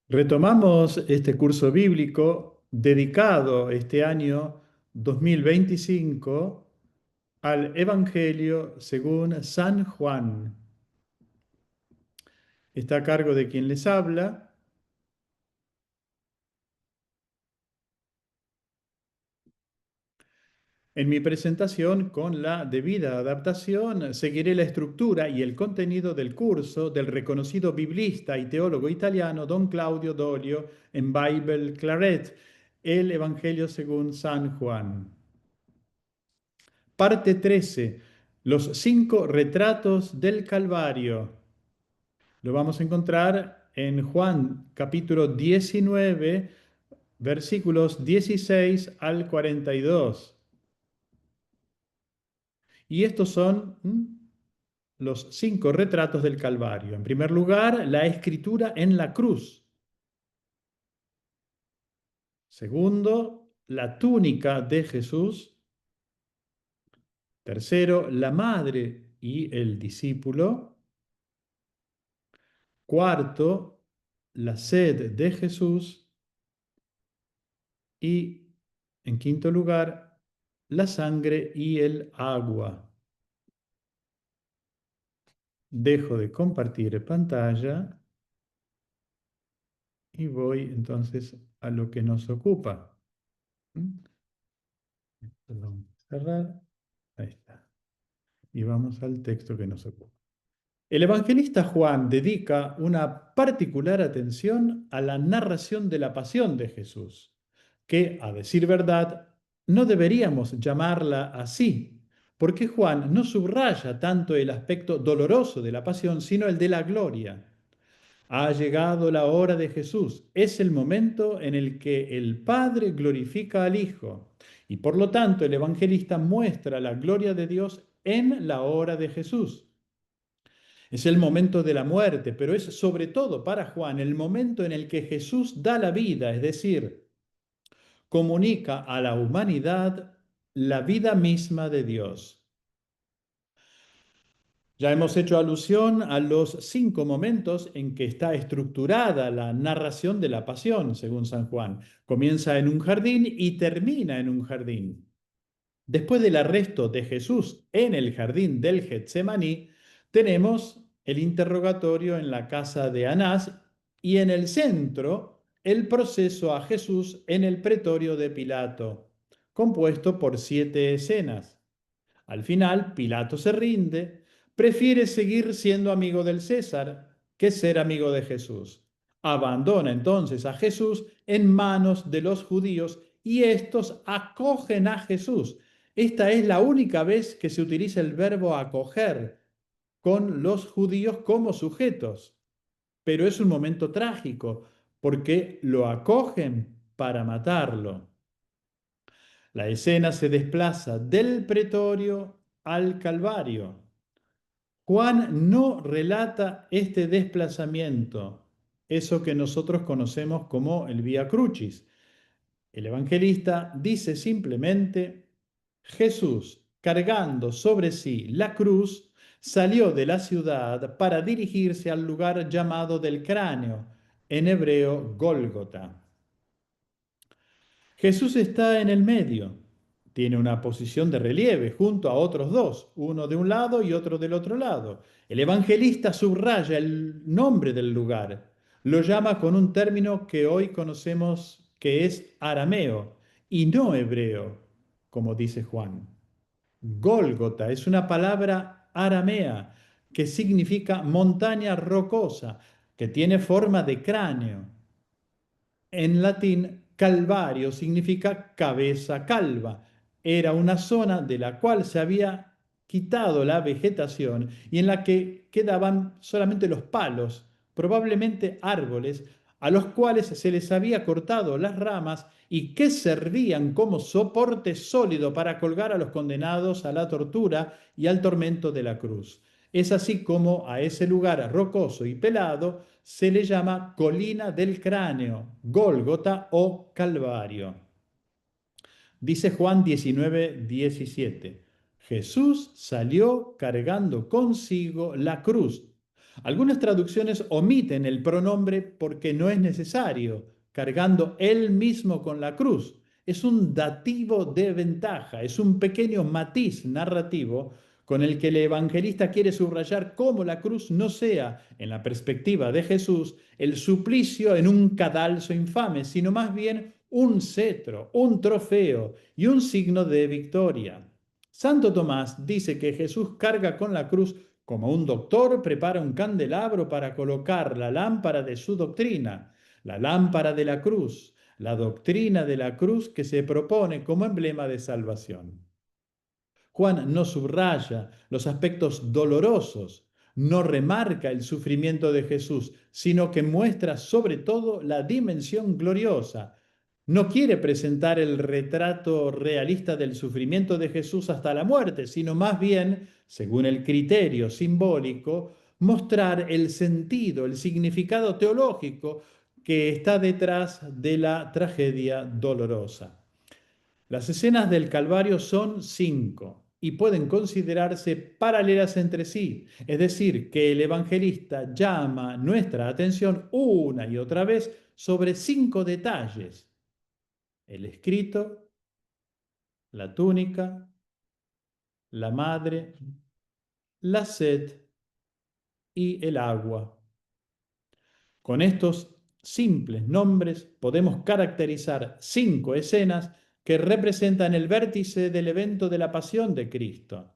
Retomamos este curso bíblico dedicado este año 2025 al Evangelio según San Juan. Está a cargo de quien les habla. En mi presentación, con la debida adaptación, seguiré la estructura y el contenido del curso del reconocido biblista y teólogo italiano Don Claudio Dolio en Bible Claret, el Evangelio según San Juan. Parte 13. Los 5 retratos del Calvario. Lo vamos a encontrar en Juan capítulo 19, versículos 16 al 42. Y estos son los 5 retratos del Calvario. En primer lugar, la escritura en la cruz. Segundo, la túnica de Jesús. Tercero, la madre y el discípulo. Cuarto, la sed de Jesús. Y en quinto lugar, la sangre y el agua. Dejo de compartir pantalla y voy entonces a lo que nos ocupa. ¿Mm? Perdón, cerrar. Ahí está. Y vamos al texto que nos ocupa. El evangelista Juan dedica una particular atención a la narración de la pasión de Jesús, que, a decir verdad, no deberíamos llamarla así, porque Juan no subraya tanto el aspecto doloroso de la pasión, sino el de la gloria. Ha llegado la hora de Jesús, es el momento en el que el Padre glorifica al Hijo, y por lo tanto el evangelista muestra la gloria de Dios en la hora de Jesús. Es el momento de la muerte, pero es sobre todo para Juan el momento en el que Jesús da la vida, es decir, comunica a la humanidad la vida misma de Dios. Ya hemos hecho alusión a los 5 momentos en que está estructurada la narración de la pasión, según San Juan. Comienza en un jardín y termina en un jardín. Después del arresto de Jesús en el jardín del Getsemaní, tenemos el interrogatorio en la casa de Anás y en el centro el proceso a Jesús en el pretorio de Pilato, compuesto por 7 escenas. Al final, Pilato se rinde, prefiere seguir siendo amigo del César que ser amigo de Jesús. Abandona entonces a Jesús en manos de los judíos y estos acogen a Jesús. Esta es la única vez que se utiliza el verbo acoger con los judíos como sujetos. Pero es un momento trágico porque lo acogen para matarlo. La escena se desplaza del pretorio al Calvario. Juan no relata este desplazamiento, eso que nosotros conocemos como el Vía Crucis. El evangelista dice simplemente: Jesús, cargando sobre sí la cruz, salió de la ciudad para dirigirse al lugar llamado del cráneo, en hebreo Gólgota. Jesús está en el medio. Tiene una posición de relieve junto a otros dos, uno de un lado y otro del otro lado. El evangelista subraya el nombre del lugar. Lo llama con un término que hoy conocemos que es arameo y no hebreo, como dice Juan. Gólgota es una palabra aramea que significa montaña rocosa, que tiene forma de cráneo. En latín, calvario significa cabeza calva. Era una zona de la cual se había quitado la vegetación y en la que quedaban solamente los palos, probablemente árboles, a los cuales se les había cortado las ramas y que servían como soporte sólido para colgar a los condenados a la tortura y al tormento de la cruz. Es así como a ese lugar rocoso y pelado se le llama colina del cráneo, Gólgota o Calvario. Dice Juan 19:17. Jesús salió cargando consigo la cruz. Algunas traducciones omiten el pronombre porque no es necesario, cargando él mismo con la cruz. Es un dativo de ventaja, es un pequeño matiz narrativo con el que el evangelista quiere subrayar cómo la cruz no sea, en la perspectiva de Jesús, el suplicio en un cadalso infame, sino más bien un cetro, un trofeo y un signo de victoria. Santo Tomás dice que Jesús carga con la cruz como un doctor prepara un candelabro para colocar la lámpara de su doctrina, la lámpara de la cruz, la doctrina de la cruz que se propone como emblema de salvación. Juan no subraya los aspectos dolorosos, no remarca el sufrimiento de Jesús, sino que muestra sobre todo la dimensión gloriosa. No quiere presentar el retrato realista del sufrimiento de Jesús hasta la muerte, sino más bien, según el criterio simbólico, mostrar el sentido, el significado teológico que está detrás de la tragedia dolorosa. Las escenas del Calvario son 5 y pueden considerarse paralelas entre sí, es decir, que el evangelista llama nuestra atención una y otra vez sobre 5 detalles: el escrito, la túnica, la madre, la sed y el agua. Con estos simples nombres podemos caracterizar 5 escenas que representan el vértice del evento de la pasión de Cristo.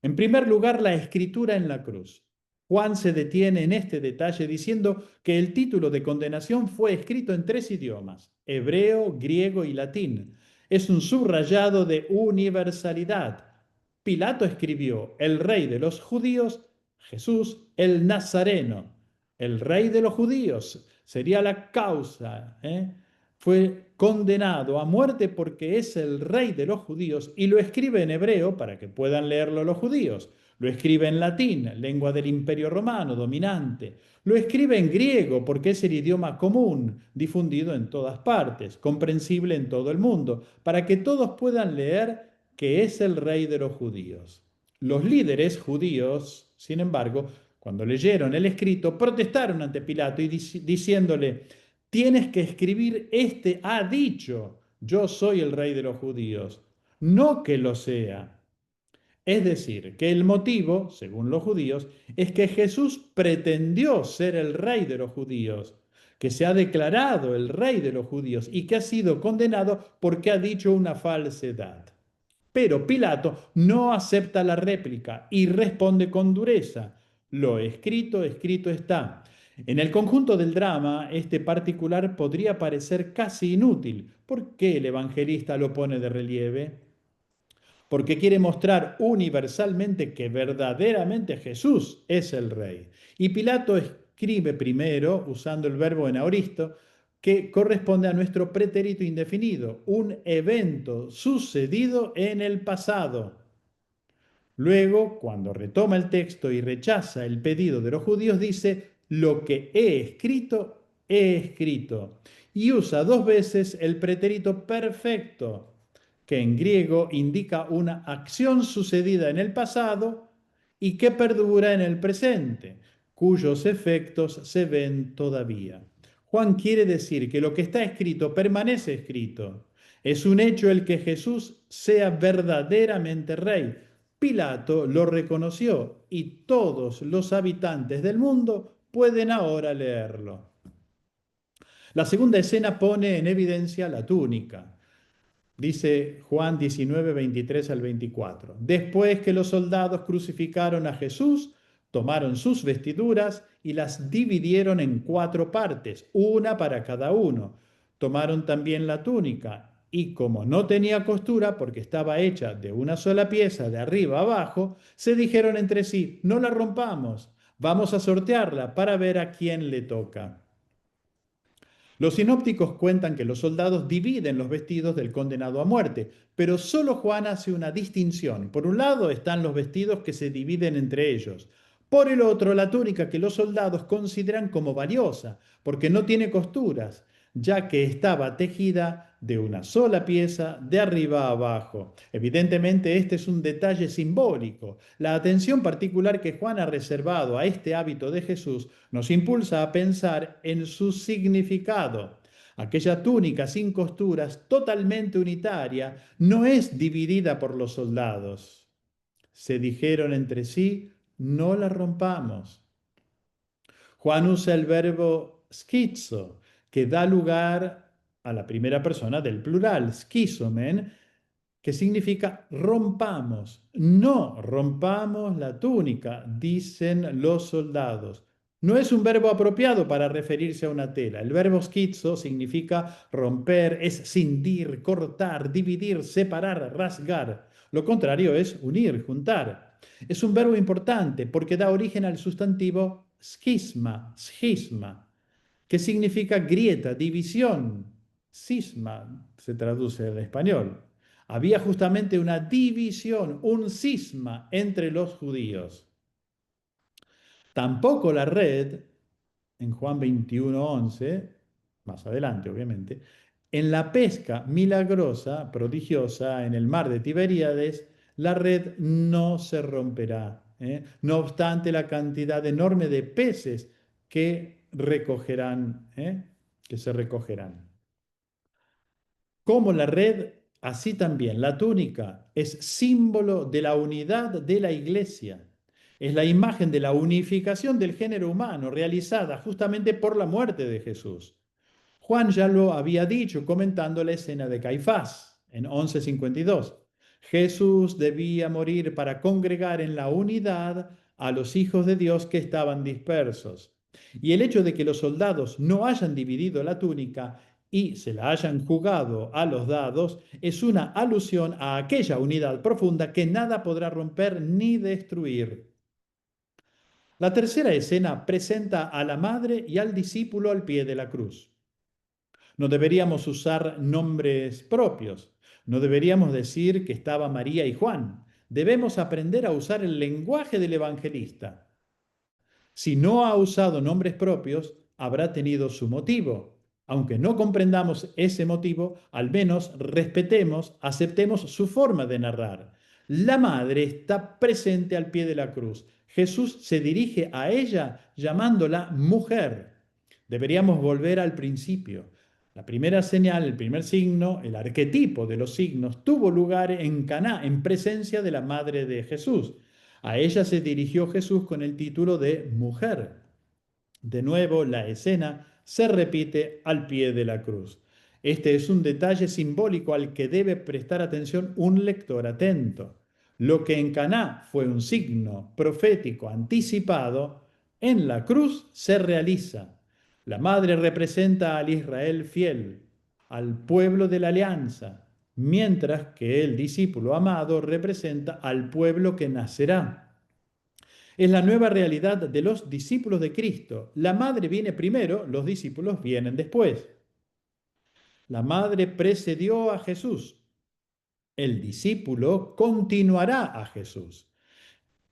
En primer lugar, la escritura en la cruz. Juan se detiene en este detalle diciendo que el título de condenación fue escrito en 3 idiomas: hebreo, griego y latín. Es un subrayado de universalidad. Pilato escribió: el rey de los judíos, Jesús el Nazareno, el rey de los judíos, sería la causa. Fue condenado a muerte porque es el rey de los judíos y lo escribe en hebreo para que puedan leerlo los judíos. Lo escribe en latín, lengua del Imperio Romano dominante. Lo escribe en griego porque es el idioma común, difundido en todas partes, comprensible en todo el mundo, para que todos puedan leer que es el rey de los judíos. Los líderes judíos, sin embargo, cuando leyeron el escrito, protestaron ante Pilato y diciéndole: tienes que escribir, este ha dicho, yo soy el rey de los judíos, no que lo sea. Es decir, que el motivo, según los judíos, es que Jesús pretendió ser el rey de los judíos, que se ha declarado el rey de los judíos y que ha sido condenado porque ha dicho una falsedad. Pero Pilato no acepta la réplica y responde con dureza: lo escrito, escrito está. En el conjunto del drama, este particular podría parecer casi inútil. ¿Por qué el evangelista lo pone de relieve? Porque quiere mostrar universalmente que verdaderamente Jesús es el rey. Y Pilato escribe primero, usando el verbo en aoristo, que corresponde a nuestro pretérito indefinido, un evento sucedido en el pasado. Luego, cuando retoma el texto y rechaza el pedido de los judíos, dice: lo que he escrito. Y usa 2 veces el pretérito perfecto, que en griego indica una acción sucedida en el pasado y que perdura en el presente, cuyos efectos se ven todavía. Juan quiere decir que lo que está escrito permanece escrito. Es un hecho el que Jesús sea verdaderamente rey. Pilato lo reconoció y todos los habitantes del mundo pueden ahora leerlo. La segunda escena pone en evidencia la túnica. Dice Juan 19, 23 al 24. Después que los soldados crucificaron a Jesús, tomaron sus vestiduras y las dividieron en 4 partes, una para cada uno. Tomaron también la túnica y, como no tenía costura porque estaba hecha de una sola pieza de arriba a abajo, se dijeron entre sí: no la rompamos, vamos a sortearla para ver a quién le toca. Los sinópticos cuentan que los soldados dividen los vestidos del condenado a muerte, pero solo Juan hace una distinción. Por un lado están los vestidos que se dividen entre ellos. Por el otro, la túnica que los soldados consideran como valiosa, porque no tiene costuras, ya que estaba tejida de una sola pieza, de arriba a abajo. Evidentemente, este es un detalle simbólico. La atención particular que Juan ha reservado a este hábito de Jesús nos impulsa a pensar en su significado. Aquella túnica sin costuras, totalmente unitaria, no es dividida por los soldados. Se dijeron entre sí, no la rompamos. Juan usa el verbo schizo, que da lugar a la primera persona del plural, schizomen, que significa rompamos. No rompamos la túnica, dicen los soldados. No es un verbo apropiado para referirse a una tela. El verbo schizo significa romper, es cindir, cortar, dividir, separar, rasgar. Lo contrario es unir, juntar. Es un verbo importante porque da origen al sustantivo schisma, que significa grieta, división. Cisma se traduce al español. Había justamente una división, un cisma entre los judíos. Tampoco la red, en Juan 21:11, más adelante obviamente, en la pesca milagrosa, prodigiosa, en el mar de Tiberíades, la red no se romperá, ¿eh? No obstante la cantidad enorme de peces que recogerán, que se recogerán. Como la red, así también la túnica es símbolo de la unidad de la iglesia. Es la imagen de la unificación del género humano realizada justamente por la muerte de Jesús. Juan ya lo había dicho comentando la escena de Caifás en 11:52. Jesús debía morir para congregar en la unidad a los hijos de Dios que estaban dispersos. Y el hecho de que los soldados no hayan dividido la túnica y se la hayan jugado a los dados es una alusión a aquella unidad profunda que nada podrá romper ni destruir. La tercera escena presenta a la madre y al discípulo al pie de la cruz. No deberíamos usar nombres propios. No deberíamos decir que estaba María y Juan. Debemos aprender a usar el lenguaje del evangelista. Si no ha usado nombres propios, habrá tenido su motivo. Aunque no comprendamos ese motivo, al menos respetemos, aceptemos su forma de narrar. La madre está presente al pie de la cruz. Jesús se dirige a ella llamándola mujer. Deberíamos volver al principio. La primera señal, el primer signo, el arquetipo de los signos, tuvo lugar en Caná, en presencia de la madre de Jesús. A ella se dirigió Jesús con el título de mujer. De nuevo, la escena se repite al pie de la cruz. Este es un detalle simbólico al que debe prestar atención un lector atento. Lo que en Caná fue un signo profético anticipado, en la cruz se realiza. La madre representa al Israel fiel, al pueblo de la alianza, mientras que el discípulo amado representa al pueblo que nacerá. Es la nueva realidad de los discípulos de Cristo. La madre viene primero, los discípulos vienen después. La madre precedió a Jesús. El discípulo continuará a Jesús.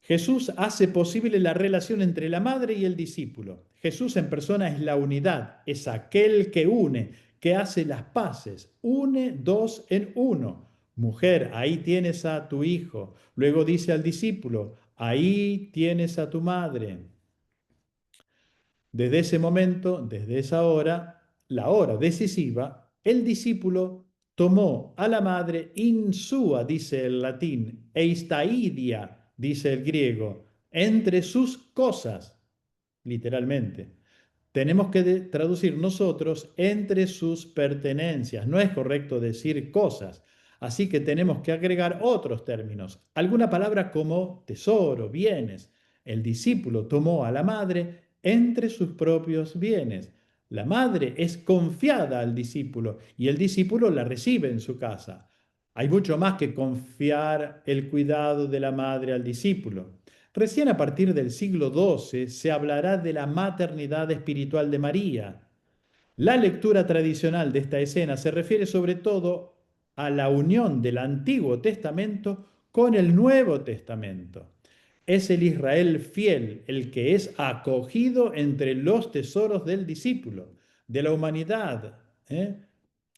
Jesús hace posible la relación entre la madre y el discípulo. Jesús en persona es la unidad, es aquel que une, que hace las paces, une dos en uno. Mujer, ahí tienes a tu hijo. Luego dice al discípulo, ahí tienes a tu madre. Desde ese momento, desde esa hora, la hora decisiva, el discípulo tomó a la madre in sua, dice el latín, eistaidia, dice el griego, entre sus cosas, literalmente. Tenemos que traducir nosotros entre sus pertenencias. No es correcto decir cosas. Así que tenemos que agregar otros términos. Alguna palabra como tesoro, bienes. El discípulo tomó a la madre entre sus propios bienes. La madre es confiada al discípulo y el discípulo la recibe en su casa. Hay mucho más que confiar el cuidado de la madre al discípulo. Recién a partir del siglo XII se hablará de la maternidad espiritual de María. La lectura tradicional de esta escena se refiere sobre todo a la unión del Antiguo Testamento con el Nuevo Testamento. Es el Israel fiel el que es acogido entre los tesoros del discípulo, de la humanidad, ¿eh?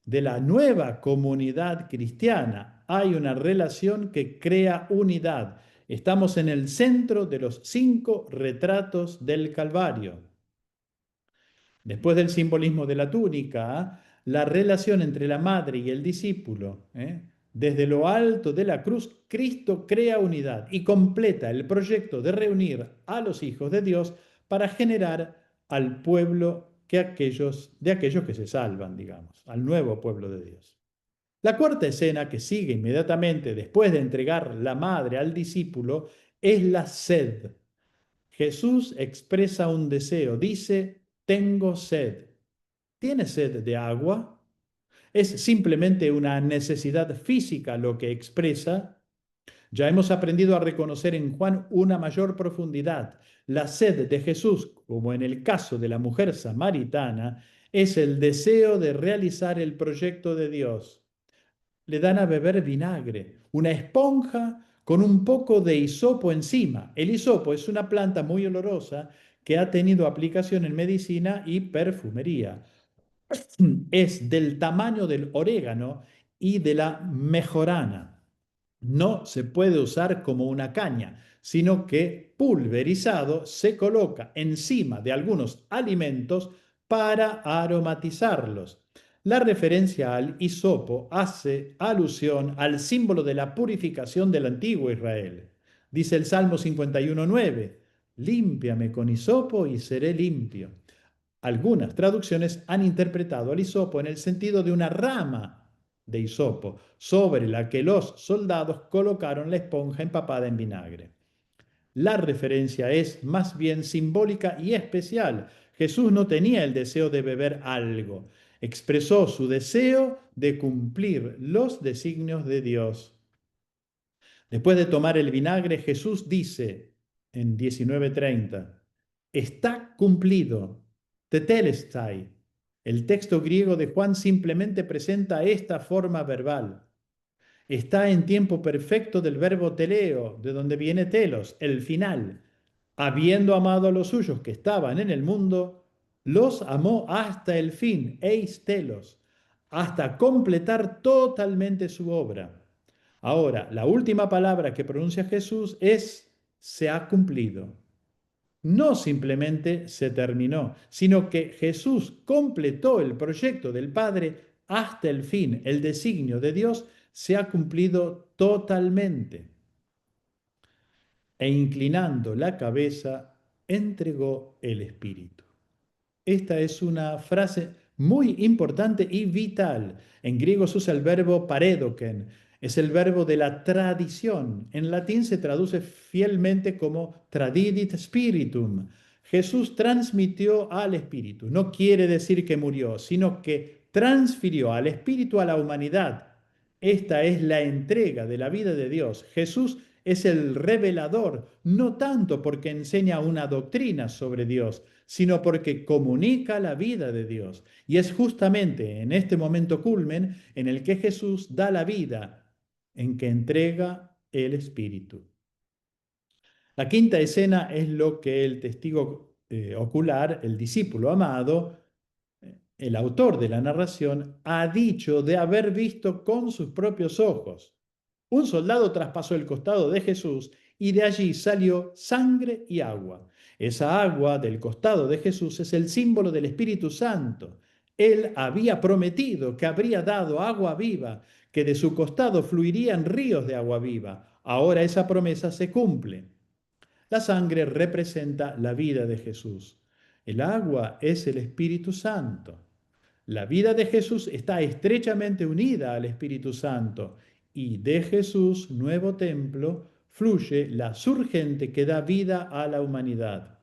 de la nueva comunidad cristiana. Hay una relación que crea unidad. Estamos en el centro de los 5 retratos del Calvario. Después del simbolismo de la túnica, la relación entre la madre y el discípulo. Desde lo alto de la cruz, Cristo crea unidad y completa el proyecto de reunir a los hijos de Dios para generar al pueblo de aquellos que se salvan, digamos, al nuevo pueblo de Dios. La cuarta escena que sigue inmediatamente después de entregar la madre al discípulo es la sed. Jesús expresa un deseo, dice, tengo sed. ¿Tiene sed de agua? ¿Es simplemente una necesidad física lo que expresa? Ya hemos aprendido a reconocer en Juan una mayor profundidad. La sed de Jesús, como en el caso de la mujer samaritana, es el deseo de realizar el proyecto de Dios. Le dan a beber vinagre, una esponja con un poco de hisopo encima. El hisopo es una planta muy olorosa que ha tenido aplicación en medicina y perfumería. Es del tamaño del orégano y de la mejorana. No se puede usar como una caña, sino que pulverizado se coloca encima de algunos alimentos para aromatizarlos. La referencia al hisopo hace alusión al símbolo de la purificación del antiguo Israel. Dice el Salmo 51:9, límpiame con hisopo y seré limpio. Algunas traducciones han interpretado al hisopo en el sentido de una rama de hisopo sobre la que los soldados colocaron la esponja empapada en vinagre. La referencia es más bien simbólica y especial. Jesús no tenía el deseo de beber algo, expresó su deseo de cumplir los designios de Dios. Después de tomar el vinagre, Jesús dice en 19:30, está cumplido, tetelestai. El texto griego de Juan simplemente presenta esta forma verbal. Está en tiempo perfecto del verbo teleo, de donde viene telos, el final. Habiendo amado a los suyos que estaban en el mundo, los amó hasta el fin, eis telos, hasta completar totalmente su obra. Ahora, la última palabra que pronuncia Jesús es se ha cumplido. No simplemente se terminó, sino que Jesús completó el proyecto del Padre hasta el fin. El designio de Dios se ha cumplido totalmente. E inclinando la cabeza, entregó el Espíritu. Esta es una frase muy importante y vital. En griego se usa el verbo paredoken, es el verbo de la tradición. En latín se traduce fielmente como tradidit spiritum. Jesús transmitió al Espíritu. No quiere decir que murió, sino que transfirió al Espíritu a la humanidad. Esta es la entrega de la vida de Dios. Jesús es el revelador, no tanto porque enseña una doctrina sobre Dios, sino porque comunica la vida de Dios. Y es justamente en este momento culmen en el que Jesús da la vida, en que entrega el Espíritu. La quinta escena es lo que el testigo ocular, el discípulo amado, el autor de la narración, ha dicho de haber visto con sus propios ojos. Un soldado traspasó el costado de Jesús y de allí salió sangre y agua. Esa agua del costado de Jesús es el símbolo del Espíritu Santo. Él había prometido que habría dado agua viva, que de su costado fluirían ríos de agua viva. Ahora esa promesa se cumple. La sangre representa la vida de Jesús. El agua es el Espíritu Santo. La vida de Jesús está estrechamente unida al Espíritu Santo y de Jesús, nuevo templo, fluye la surgente que da vida a la humanidad.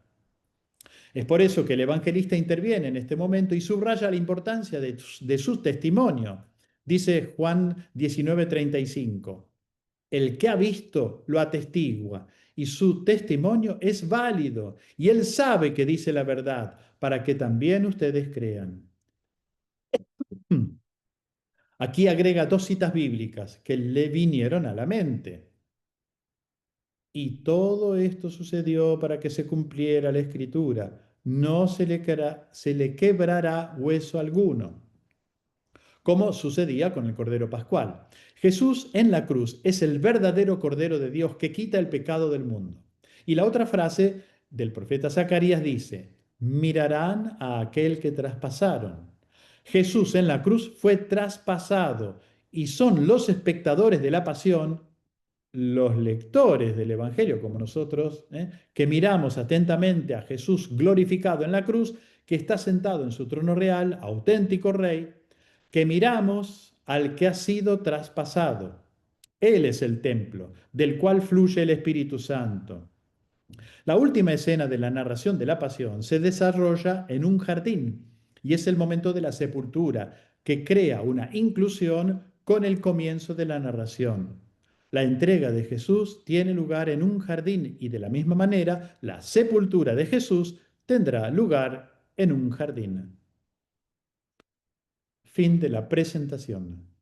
Es por eso que el evangelista interviene en este momento y subraya la importancia de su testimonio. Dice Juan 19:35, el que ha visto lo atestigua y su testimonio es válido y él sabe que dice la verdad para que también ustedes crean. Aquí agrega 2 citas bíblicas que le vinieron a la mente. Y todo esto sucedió para que se cumpliera la escritura. No se le quebrará hueso alguno. como sucedía con el Cordero Pascual. Jesús en la cruz es el verdadero Cordero de Dios que quita el pecado del mundo. Y la otra frase del profeta Zacarías dice, mirarán a aquel que traspasaron. Jesús en la cruz fue traspasado y son los espectadores de la pasión, los lectores del Evangelio, como nosotros, que miramos atentamente a Jesús glorificado en la cruz, que está sentado en su trono real, auténtico rey, que miramos al que ha sido traspasado. Él es el templo, del cual fluye el Espíritu Santo. La última escena de la narración de la pasión se desarrolla en un jardín y es el momento de la sepultura, que crea una inclusión con el comienzo de la narración. La entrega de Jesús tiene lugar en un jardín y de la misma manera la sepultura de Jesús tendrá lugar en un jardín. Fin de la presentación.